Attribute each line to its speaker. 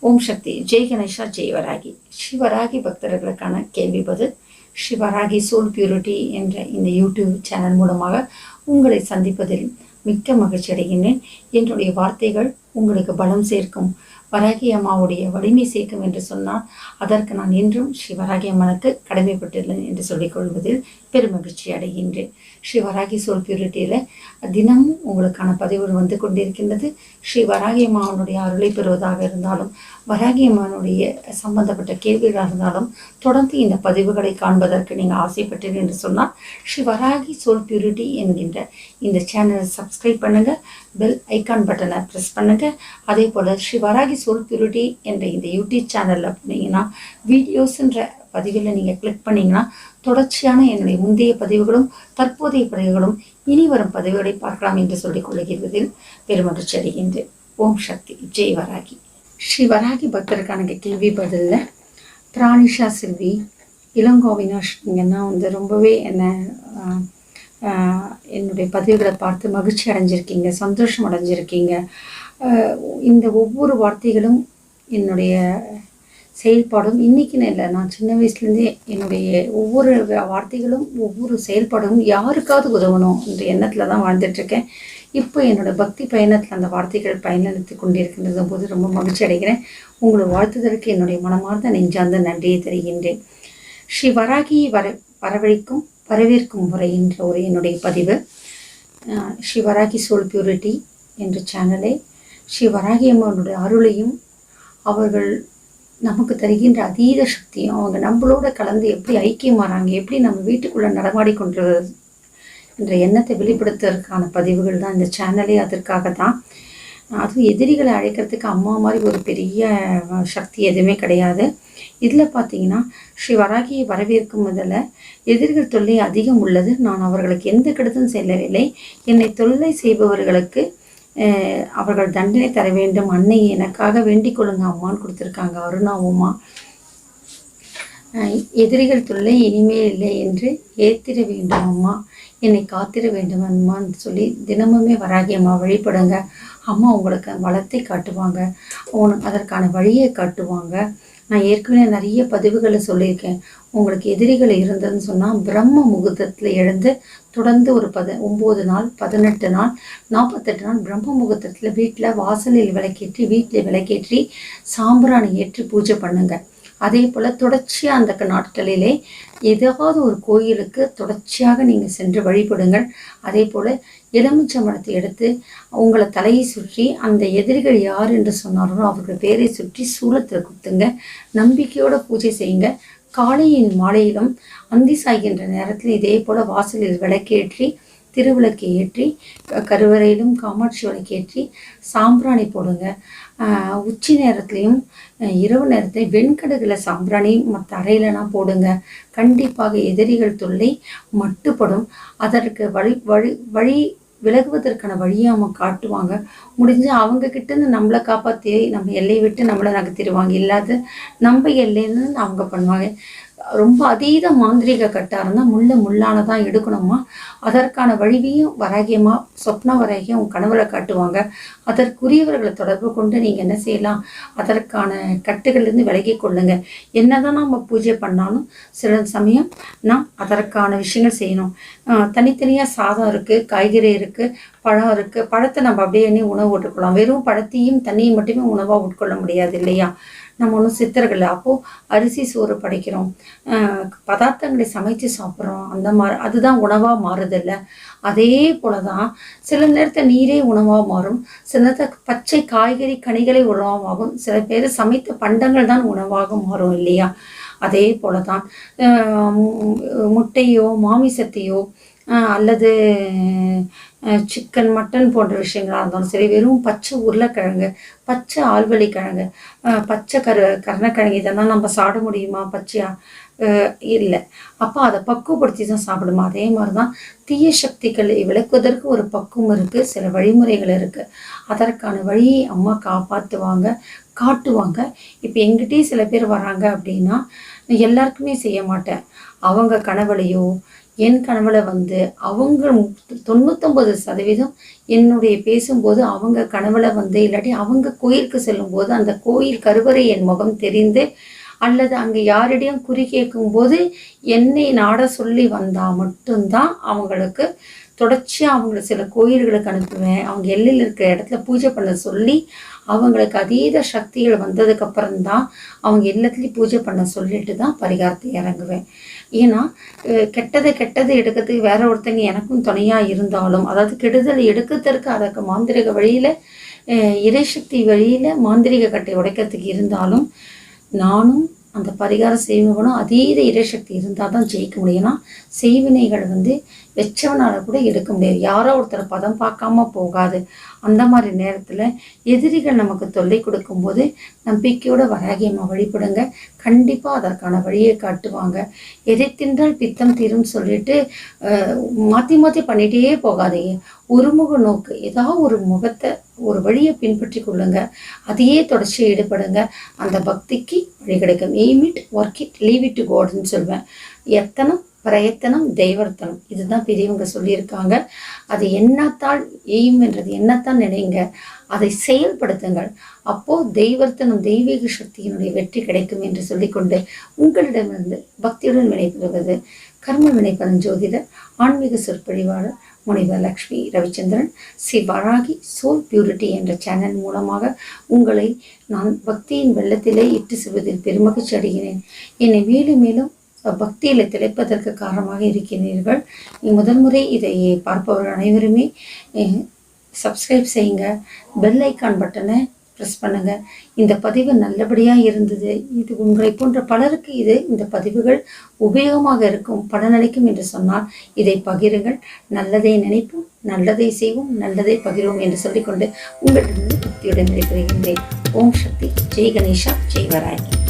Speaker 1: ஓம் சக்தி. ஜெய் கணேஷா, ஜெய் வராகி. ஸ்ரீவராகி பக்தர்களுக்கான கேள்வி பதில். ஸ்ரீவராகி soul purity என்ற இந்த யூடியூப் சேனல் மூலமாக உங்களை சந்திப்பதில் மிக்க மகிழ்ச்சி அடைகின்றேன். என்னுடைய வார்த்தைகள் உங்களுக்கு பலம் சேர்க்கும், வராகி அம்மாவுடைய வலிமை சேர்க்கும் என்று சொன்னால் அதற்கு நான் என்றும் ஸ்ரீ வராகி அம்மனுக்கு கடமைப்பட்டுள்ளேன் என்று சொல்லிக் கொள்வதில் பெருமகிழ்ச்சி அடைகின்றேன். ஸ்ரீ வராகி சோல் பியூரிட்டியில் தினமும் உங்களுக்கான பதிவுகள் வந்து கொண்டிருக்கின்றது. ஸ்ரீ வராகி அம்மாவனுடைய அருளை பெறுவதாக இருந்தாலும், வராகி அம்மனுடைய சம்பந்தப்பட்ட கேள்விகளாக இருந்தாலும் தொடர்ந்து இந்த பதிவுகளை காண்பதற்கு நீங்கள் ஆசைப்பட்டீர்கள் என்று சொன்னால் ஸ்ரீ வராகி சோல் பியூரிட்டி என்கின்ற இந்த சேனலை சப்ஸ்கிரைப் பண்ணுங்கள், பெல் ஐக்கான் பட்டனை ப்ரெஸ் பண்ணுங்கள். அதே போல் ஸ்ரீ வராகி சோல் பியூரிட்டி என்ற இந்த யூடியூப் சேனலில் போனீங்கன்னா வீடியோஸ்ன்ற பதிவில் நீங்கள் கிளிக் பண்ணிங்கன்னா தொடர்ச்சியான என்னுடைய முந்தைய பதிவுகளும் தற்போதைய பதிவுகளும் இனி வரும் பதிவுகளை பார்க்கலாம் என்று சொல்லிக் கொள்கிறதில் பெருமகிழ்ச்சி அடைகின்றேன். ஓம் சக்தி. ஜெய் வராகி. ஸ்ரீ வராகி பக்தருக்கான கேள்வி பதிலில் பிராணிஷா செல்வி, இளங்கோவினாஷ், நீங்கன்னா ரொம்பவே என்னுடைய பதிவுகளை பார்த்து மகிழ்ச்சி அடைஞ்சிருக்கீங்க, சந்தோஷம் அடைஞ்சிருக்கீங்க. இந்த ஒவ்வொரு வார்த்தைகளும் என்னுடைய செயல்பாடும் இன்றைக்கின்னு இல்லை, நான் சின்ன வயசுலேருந்தே என்னுடைய ஒவ்வொரு வார்த்தைகளும் ஒவ்வொரு செயல்பாடும் யாருக்காவது உதவணும் என்ற எண்ணத்தில் தான் வாழ்ந்துட்டுருக்கேன். இப்போ என்னோடய பக்தி பயணத்தில் அந்த வார்த்தைகள் பயணித்து கொண்டிருக்கின்றது போது ரொம்ப மகிழ்ச்சி அடைகிறேன். உங்களை வாழ்த்துதற்கு என்னுடைய மனமார்ந்த நெஞ்சார்ந்த நன்றியை தருகின்றேன். ஸ்ரீ வராகியை வரவேற்கும் முறை என்ற ஒரு என்னுடைய பதிவு. ஸ்ரீ வராகி சோல் பியூரிட்டி என்ற சேனலை ஸ்ரீ வராகி அம்மனுடைய அருளையும் அவர்கள் நமக்கு தருகின்ற அதீத சக்தியும் அவங்க நம்மளோட கலந்து எப்படி ஐக்கியமாறாங்க, எப்படி நம்ம வீட்டுக்குள்ளே நடமாடி கொண்டிருக்கிறது என்ற எண்ணத்தை வெளிப்படுத்துவதற்கான பதிவுகள் தான் இந்த சேனலே. அதற்காக தான். அதுவும் எதிரிகளை அழைக்கிறதுக்கு அம்மா மாதிரி ஒரு பெரிய சக்தி எதுவுமே கிடையாது. இதில் பார்த்தீங்கன்னா ஸ்ரீ வராகியை வரவேற்கும் முதல்ல எதிரிகள் தொல்லை அதிகம் உள்ளது. நான் அவர்களுக்கு எந்த கெடுதலும் செய்யவில்லை. என்னை தொல்லை செய்பவர்களுக்கு அவர்கள் தண்டனை தர வேண்டும். அன்னை எனக்காக வேண்டிக் கொள்ளுங்க அம்மான்னு கொடுத்துருக்காங்க அருணா உமா. எதிரிகள் தொல்லை இனிமேல் இல்லை என்று ஏத்திர வேண்டும் அம்மா, என்னை காத்திர வேண்டும் அம்மான்னு சொல்லி தினமுமே வராகி அம்மா வழிபடுங்க. அம்மா உங்களுக்கு வளத்தை காட்டுவாங்க, அதற்கான வழியை காட்டுவாங்க. நான் ஏற்கனவே நிறைய பதிவுகளை சொல்லியிருக்கேன். உங்களுக்கு எதிரிகள் இருந்ததுன்னு சொன்னால் பிரம்ம முகூர்த்தத்தில் எழுந்து தொடர்ந்து ஒரு 9 நாள் 18 நாள் 48 நாள் பிரம்ம முகூர்த்தத்தில் வீட்டில் வாசலில் விளக்கேற்றி சாம்பிராணி ஏற்றி பூஜை பண்ணுங்க. அதே போல் தொடர்ச்சியாக அந்த நாட்களிலே ஏதாவது ஒரு கோயிலுக்கு தொடர்ச்சியாக நீங்கள் சென்று வழிபடுங்கள். அதே போல் எலுமிச்சம்பழத்தை எடுத்து உங்களை தலையை சுற்றி அந்த எதிரிகள் யார் என்று சொன்னார்களோ அவர்கள் பேரை சுற்றி சூலத்தில் குத்துங்க. நம்பிக்கையோட பூஜை செய்யுங்க. காலையின் மாலையிலும் அந்தி சாய்கின்ற நேரத்தில் இதே போல் வாசலில் விளக்கேற்றி திருவிளக்கை ஏற்றி கருவறையிலும் காமாட்சி விளக்கேற்றி சாம்பிராணி போடுங்க. உச்சி நேரத்துலையும் இரவு நேரத்தில் வெண்கடுகில் சாம்பிராணி மற்ற அறையிலனா போடுங்க. கண்டிப்பாக எதிரிகள் தொல்லை மட்டுப்படும். அதற்கு வழி விலகுவதற்கான வழியை அவங்க காட்டுவாங்க. முடிஞ்சு அவங்க கிட்டேருந்து நம்மளை காப்பாற்றி நம்ம எல்லையை விட்டு நம்மளை நகர்த்திடுவாங்க. இல்லாத நம்ம எல்லைன்னு அவங்க பண்ணுவாங்க. ரொம்ப அதீத மாந்திரிக கட்டாக இருந்தால் முள்ளானதான் எடுக்கணுமா. அதற்கான வழிவையும் வராகியமா சொப்ன வராகியம் உங்கள் கனவுல காட்டுவாங்க. அதற்குரியவர்களை தொடர்பு கொண்டு நீங்கள் என்ன செய்யலாம், அதற்கான கட்டுகள்லேருந்து விலகி கொள்ளுங்க. என்னதான் நம்ம பூஜை பண்ணாலும் சில சமயம் நாம் அதற்கான விஷயங்கள் செய்யணும். தனித்தனியாக சாதம் இருக்குது, காய்கறி இருக்குது, பழம் இருக்குது. பழத்தை நம்ம அப்படியே உணவு உட்கொள்ளலாம். வெறும் பழத்தையும் தண்ணியும் மட்டுமே உணவாக உட்கொள்ள முடியாது இல்லையா. நம்ம ஒன்றும் சித்தர்கள். அப்போது அரிசி சோறு படைக்கிறோம், பதார்த்தங்களை சமைச்சு சாப்பிட்றோம், அந்த மாதிரி அதுதான் உணவாக மாறுதில்லை. அதே போல தான் சில நேரத்தில் நீரே உணவாக மாறும், சில நேரத்தில் பச்சை காய்கறி கனிகளை உணவாகும், சில பேர் சமைத்த பண்டங்கள் தான் உணவாக மாறும் இல்லையா. அதே போல தான் முட்டையோ மாமிசத்தையோ அல்லது சிக்கன் மட்டன் போன்ற விஷயங்களாக இருந்தாலும் சரி, வெறும் பச்சை உருளைக்கிழங்கு, பச்சை ஆழ்வழி கிழங்கு, பச்சை கருணக்கிழங்கு இதெல்லாம் நம்ம சாப்பிட முடியுமா பச்சையா? இல்லை. அப்போ அதை பக்குவப்படுத்தி தான் சாப்பிடுமா. அதே மாதிரி தான் தீய சக்திகளை விளக்குவதற்கு ஒரு பக்குவம் இருக்குது, சில வழிமுறைகள் இருக்குது. அதற்கான வழியை அம்மா காட்டுவாங்க. இப்போ எங்கிட்டே சில பேர் வராங்க அப்படின்னா எல்லாருக்குமே செய்ய மாட்டேன். அவங்க கனவுலையோ என் கனவுல வந்து அவங்க 99% என்னுடைய பேசும்போது அவங்க கனவுல வந்து, இல்லாட்டி அவங்க கோயிலுக்கு செல்லும்போது அந்த கோயில் கருவறை என் முகம் தெரிந்து, அல்லது அங்கே யாரிடையும் குறி கேட்கும்போது என்னை நாட சொல்லி வந்தால் மட்டும்தான் அவங்களுக்கு தொடர்ச்சியாக அவங்கள சில கோயில்களுக்கு அனுப்புவேன். அவங்க எல்லையில் இருக்கிற இடத்துல பூஜை பண்ண சொல்லி அவங்களுக்கு அதீத சக்திகள் வந்ததுக்கப்புறம்தான் அவங்க எல்லாத்துலேயும் பூஜை பண்ண சொல்லிட்டு தான் பரிகாரத்தை இறங்குவேன். ஏன்னா கெட்டதை எடுக்கிறதுக்கு வேற ஒருத்தங்க எனக்கும் துணையாக இருந்தாலும், அதாவது கெடுதலை எடுக்கிறதுக்கு அதற்கு மாந்திரிக வழியில் இறைசக்தி வழியில் மாந்திரிக கட்டை உடைக்கிறதுக்கு இருந்தாலும், நானும் அந்த பரிகாரம் செய்வனும் அதீத இறைசக்தி இருந்தால் தான் ஜெயிக்க முடியும். ஏன்னா செய்வினைகள் வந்து வச்சவனால் கூட எடுக்க முடியாது. யாரோ ஒருத்தர் பதம் பார்க்காம போகாது. அந்த மாதிரி நேரத்தில் எதிரிகள் நமக்கு தொல்லை கொடுக்கும்போது நம்பிக்கையோட வராகி அம்மா வழிபடுங்க. கண்டிப்பாக அதற்கான வழியை காட்டுவாங்க. எதை தின்றால் பித்தம் தீரும் சொல்லிட்டு மாற்றி மாற்றி பண்ணிகிட்டே போகாதீங்க. ஒருமுக நோக்கு, ஏதாவது ஒரு முகத்தை ஒரு வழியை பின்பற்றி கொள்ளுங்க. அதையே தொடர்ச்சி ஈடுபடுங்க. அந்த பக்திக்கு வழி கிடைக்கும். Aim it, work it, leave it to காட்னு சொல்வேன். எத்தனம் பிரயத்தனம் தெய்வர்த்தனம், இதுதான் பெரியவங்க சொல்லியிருக்காங்க. அது எண்ணத்தால் எய்ம் என்றது எண்ணத்தான் நினைங்க, அதை செயல்படுத்துங்கள். அப்போது தெய்வர்த்தனம் தெய்வீக சக்தியினுடைய வெற்றி கிடைக்கும் என்று சொல்லிக்கொண்டு உங்களிடமிருந்து பக்தியுடன் வினைபெறுவது கர்ம வினைப்பலன் ஜோதிடர் ஆன்மீக சொற்பொழிவாளர் முனைவர் லக்ஷ்மி ரவிச்சந்திரன். ஸ்ரீ வராகி சோல் பியூரிட்டி என்ற சேனல் மூலமாக உங்களை நான் பக்தியின் வெள்ளத்திலே இட்டு செல்வதில் பெருமகிழ்ச்சி அடைகிறேன். என்னை மேலும் மேலும் பக்தியில் திளைப்பதற்கு காரணமாக இருக்கிறீர்கள். முதல் முறை இதை பார்ப்பவர்கள் அனைவருமே சப்ஸ்கிரைப் செய்யுங்க. பெல் ஐக்கான் பட்டனை ப்ரெஸ் பண்ணுங்க. இந்த பதிவு நல்லபடியாக இருந்தது, இது உங்களை போன்ற பலருக்கு இந்த பதிவுகள் உபயோகமாக இருக்கும், பலனளிக்கும் என்று சொன்னால் இதை பகிருங்கள். நல்லதை நினைப்போம், நல்லதை செய்வோம், நல்லதை பகிர்வோம் என்று சொல்லிக்கொண்டு உங்களிடம் பக்தியுடன் விடைபெறுகின்றேன். ஓம் சக்தி. ஜெய் கணேஷா, ஜெய் வராகி.